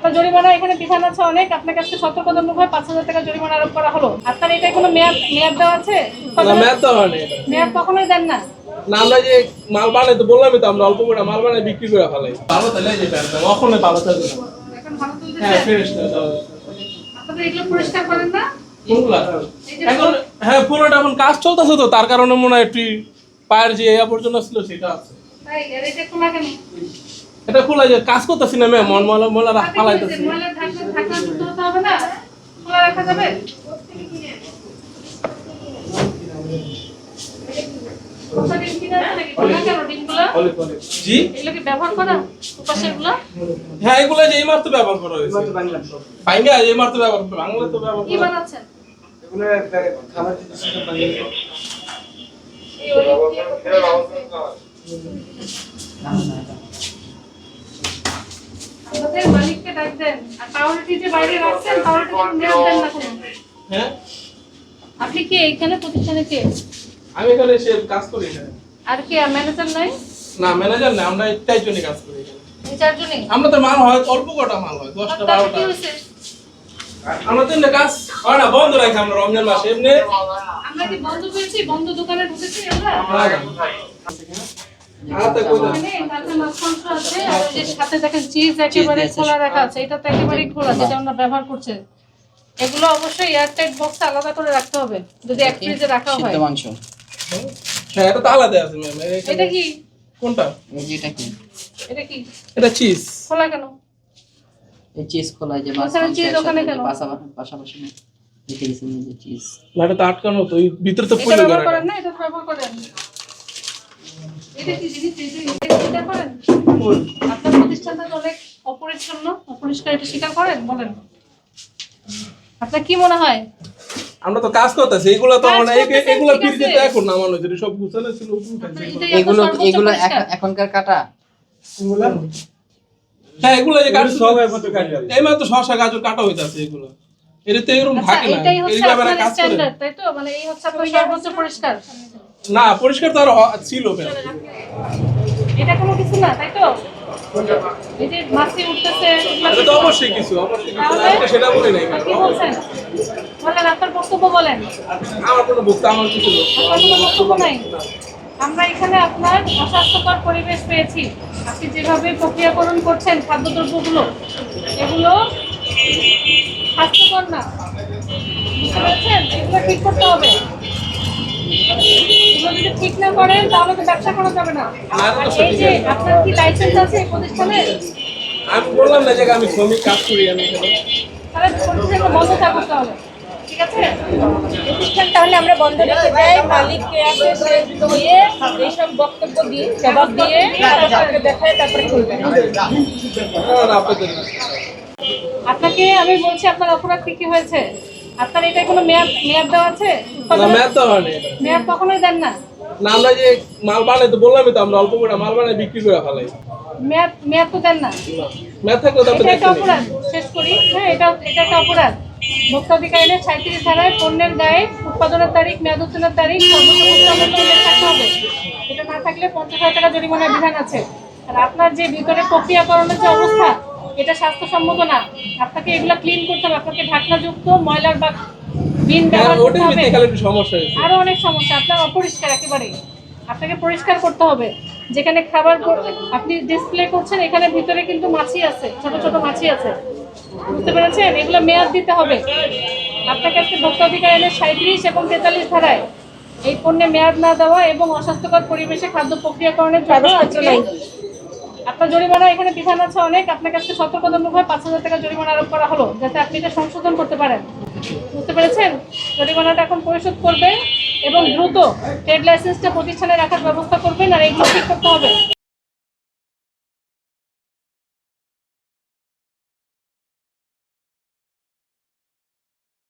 আপনার জরিমানা এখানে বিধান আছে অনেক, আপনার কাছে সতর্কতামূলকভাবে 5,000 টাকা জরিমানা আরোপ করা হলো। আপনার এটা কোনো মেয়াদ দেওয়া আছে? না, মেয়াদ তো হয়নি। মেয়াদ কখনোই দেন না। না, আমরা যে মাল বানাই তো বললামই তো, আমরা অল্প করে মাল বানাই বিক্রি করে ফেলাই। ভালো তাহলে এই যে প্যান্টটা কখনোই ভালো থাকবে না। এখন ভালো তুলতেছে। হ্যাঁ, ফ্রেশ না দাও। আপনারা এগুলো পরিষ্কার করেন না? কোনগুলা? এখন হ্যাঁ, পুরোটা এখন কাজ চলতেছে তো, তার কারণে মনে হয় একটু পায়ের যে আবর্জনা ছিল সেটা আছে। তাই এর এটা খোলা কেন? এটা খোলা যে কাজ করতেছি না ম্যাম, ময়লা ফালাইতেছি। ময়লা ঢাকনা তুলতে হবে না? খোলা রাখা যাবে? কথা ডিম কিনা আছে নাকি? খোলা কেন ডিমগুলো? জি? এগুলো কি ব্যবহার করা? উপাসেরগুলো? হ্যাঁ, এগুলো যে এই মাত্র ব্যবহার করা হয়েছে। ভাঙ্গা এই মাত্র ব্যবহার করা, বাংলা তো ব্যবহার কি করা। বানাচ্ছেন? এগুলো খাবার দিতেছি তো বানিয়ে এই ওই দিয়ে আমাদের মালিককে ডাক দেন। আর পাউরুটি যে বাইরে রাখছেন, পাউরুটি মেয়াদ দেন না কোনো। হ্যাঁ, আপনি কি এইখানে প্রতিষ্ঠানে কে? আমি এখানে এসে কাজ করি এখানে। আর কি আর ম্যানেজার নাই? না, ম্যানেজার না, আমরা একটাই জনই কাজ করি এখানে। এই চারজনই? আমরা তো মাল হয় অল্প কটা মাল হয়, 10টা তাহলে 12টা। কি হয়েছে? আমরা তো এমনি কাজ হয় না, বন্ধ রাখি আমরা রমজান মাসে এমনি। আমরা কি বন্ধ করেছি? বন্ধ দোকানে ঢুকেছি আমরা? এখানে কালকে মাছ মাংস আছে, আর ওই যে সাথে দেখেন চিজ একেবারে খোলা রাখা আছে। এটা তো একেবারেই খোলা, যেটা আমরা ব্যবহার করছি। এগুলো অবশ্যই এয়ারটাইট বক্সে আলাদা করে রাখতে হবে যদি এক ফ্রিজে রাখা হয়। সিদ্ধ মাংস। হ্যাঁ, এটা তো আলাদা আছে ম্যাম। এটা কি? কোনটা? এই যে এটা কি? এটা কি? এটা চিজ। খোলা কেন? এই চিজ খোলা যে মাছ ওখানে মাংস চিজ ওখানে কেন? পাশাপাশি না দেখে গেছেন এই যে চিজ। না, এটা তো আটকানো তো, এই ভিতরে তো এটা পুরো ব্যবহার করা। করেন না? এটা ব্যবহার করেন। এটা কি জিনিস? এটা স্বীকার করেন? আপনার প্রতিষ্ঠানটা তো অনেক অপরিচ্ছন্ন, অপরিষ্কার, এটা স্বীকার করেন? বলেন। আপনার কি মনে হয়? আমরা তো কাজ করতেছি, এগুলো তো কাজ মানে করতেছেন, এগুলো ঠিক ফ্রিজে আছে। তো এখন নামানো যেটা সব গুছানো ছিল আপনার এটাই এগুলো আপনার সর্বোচ্চ এগুলো পরিষ্কার। এখনকার কাটা। এগুলো হ্যাঁ, এগুলো যে কাটছে সবাই মতো কাটে এই মাত্র শসা গাজর কাটা হইতাছে এগুলো। এটা তো এরকম আচ্ছা, থাকে না, এটাই হচ্ছে এগুলো আবার আপনার কাজ করে। স্ট্যান্ডার্ড, তাই তো? মানে এই হচ্ছে আপনার সর্বোচ্চ পরিষ্কার। না, পরিষ্কার তো আর ছিল ম্যাম। এটা কোনো কিছু না, তাই তো? এই যে মাছি উঠতেছে, এগুলো এটা তো কিছু না। অবশ্যই কিছু, অবশ্যই কিছু। তাহলে? আজকে সেটা বলি নাই আর কি বলছেন? বলেন, আপনার বক্তব্য বলেন। আমার কোনো বক্তা আমার কিছু না। আপনার কোনো বক্তব্য নাই? আমরা এখানে আপনার অস্বাস্থ্যকর পরিবেশ পেয়েছি। আপনি যেভাবে প্রক্রিয়াকরণ করছেন খাদ্যদ্রব্যগুলো, এগুলো স্বাস্থ্যকর না। বুঝতে পেরেছেন? এগুলো ঠিক করতে হবে। এগুলো যদি ঠিক না করেন তাহলে তো ব্যবসা করা যাবে না। আর এই যে আপনার কি লাইসেন্স আছে এই প্রতিষ্ঠানে? আমি বললাম না যে আমি শ্রমিক কাজ করি আমি এখানে। তাহলে প্রতিষ্ঠানটা বন্ধ থাকুক তাহলে। ঠিক আছে? প্রতিষ্ঠান তাহলে আমরা বন্ধ রেখে যাই, মালিককে আসে দিয়ে এইসব বক্তব্য দিয়ে জবাব দিয়ে তারপরে দেখায় তারপরে খুলবেন। না, না, আপনাদের না। আপনাকে আমি বলছি আপনার অপরাধ কি হয়েছে? আপনার এটা কোনো মেয়াদ দেওয়া আছে? না, মেয়াদ তো হয়নি এটা। মেয়াদ কখনোই দেন না। না, আমরা যে মাল বানাই তো বললামই তো, আমরা অল্প করে মাল বানাই বিক্রি করে ফেলাই। মেয়াদ তো দেন না। মেয়াদ থাকলে তো আপনি এটা একটা দেখতে অপরাধ। শেষ করি। হ্যাঁ, এটা একটা অপরাধ। ভোক্তাধিকার আইনের 37 ধারায় পণ্যের গায়ে উৎপাদনের তারিখ, মেয়াদ উত্তীর্ণের তারিখ সর্বোচ্চ মুদ্রামূল্য উল্লেখ থাকতে হবে। এটা না থাকলে 50,000 টাকা জরিমানার বিধান আছে। আর আপনার যে ভিতরে প্রক্রিয়াকরণের যে অবস্থা, এটা স্বাস্থ্যসম্মত না। আপনাকে এগুলো ক্লিন করতে হবে। আপনাকে ঢাকনাযুক্ত ময়লার বা বিন ব্যবহার করতে ওটাই হবে। বেশি খালি একটু সমস্যা হয়েছে। আরো অনেক সমস্যা। আপনার অপরিষ্কার একেবারেই। আপনাকে পরিষ্কার করতে হবে। যেখানে খাবার আপনি ডিসপ্লে করছেন, এখানে ভিতরে কিন্তু মাছি আছে, ছোট ছোট মাছি আছে। বুঝতে পেরেছেন? এগুলো মেয়াদ দিতে হবে। আপনাকে আজকে ভোক্তাধিকার আইনের 37 এবং 43 ধারায় এই পণ্যে মেয়াদ না দেওয়া এবং অস্বাস্থ্যকর পরিবেশে খাদ্য প্রক্রিয়াকরণের কাগজপত্র নাই। আপনার জরিমানা এখানে বিধান আছে অনেক, আপনার কাছে সতর্কতামূলকভাবে 5,000 টাকা জরিমানা আরোপ করা হলো, যাতে আপনি এটা সংশোধন করতে পারেন। বুঝতে পেরেছেন? জরিমানাটা এখন পরিশোধ করবেন এবং দ্রুত ট্রেড লাইসেন্সটা প্রতিষ্ঠানে রাখার ব্যবস্থা করবেন। আর এইগুলো ঠিক করতে হবে।